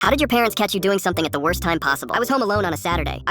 How did your parents catch you doing something at the worst time possible? I was home alone on a Saturday.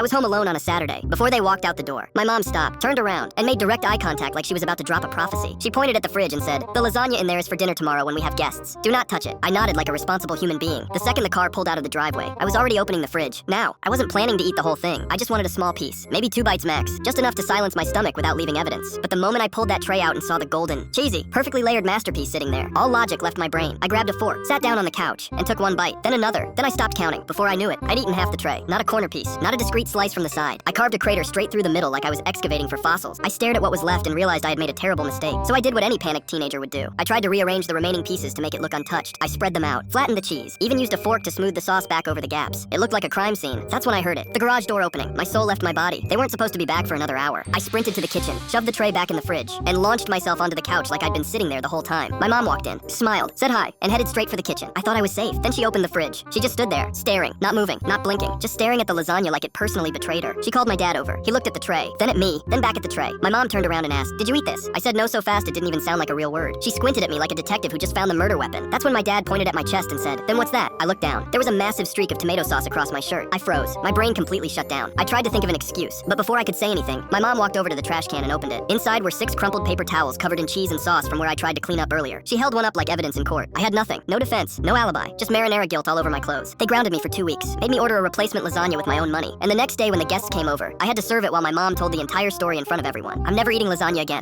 Before they walked out the door, my mom stopped, turned around, and made direct eye contact like she was about to drop a prophecy. She pointed at the fridge and said, "The lasagna in there is for dinner tomorrow when we have guests. Do not touch it." I nodded like a responsible human being. The second the car pulled out of the driveway, I was already opening the fridge. Now, I wasn't planning to eat the whole thing. I just wanted a small piece, maybe 2 bites max, just enough to silence my stomach without leaving evidence. But the moment I pulled that tray out and saw the golden, cheesy, perfectly layered masterpiece sitting there, all logic left my brain. I grabbed a fork, sat down on the couch, and took one bite, then another. Then I stopped counting. Before I knew it, I'd eaten half the tray. Not a corner piece, not a discrete slice from the side. I carved a crater straight through the middle like I was excavating for fossils. I stared at what was left and realized I had made a terrible mistake. So I did what any panicked teenager would do. I tried to rearrange the remaining pieces to make it look untouched. I spread them out, flattened the cheese, even used a fork to smooth the sauce back over the gaps. It looked like a crime scene. That's when I heard it. The garage door opening. My soul left my body. They weren't supposed to be back for another hour. I sprinted to the kitchen, shoved the tray back in the fridge, and launched myself onto the couch like I'd been sitting there the whole time. My mom walked in, smiled, said hi, and headed straight for the kitchen. I thought I was safe. Then she opened the fridge. She just stood there, staring, not moving, not blinking, just staring at the lasagna like it personally betrayed her. She called my dad over. He looked at the tray, then at me, then back at the tray. My mom turned around and asked, "Did you eat this?" I said no so fast it didn't even sound like a real word. She squinted at me like a detective who just found the murder weapon. That's when my dad pointed at my chest and said, "Then what's that?" I looked down. There was a massive streak of tomato sauce across my shirt. I froze. My brain completely shut down. I tried to think of an excuse, but before I could say anything, my mom walked over to the trash can and opened it. Inside were 6 crumpled paper towels covered in cheese and sauce from where I tried to clean up earlier. She held one up like evidence in court. I had nothing. No defense. No alibi. Just marinara guilt all over my clothes. They grounded me for 2 weeks. Made me order a replacement lasagna with my own money. And the next day when the guests came over, I had to serve it while my mom told the entire story in front of everyone. I'm never eating lasagna again.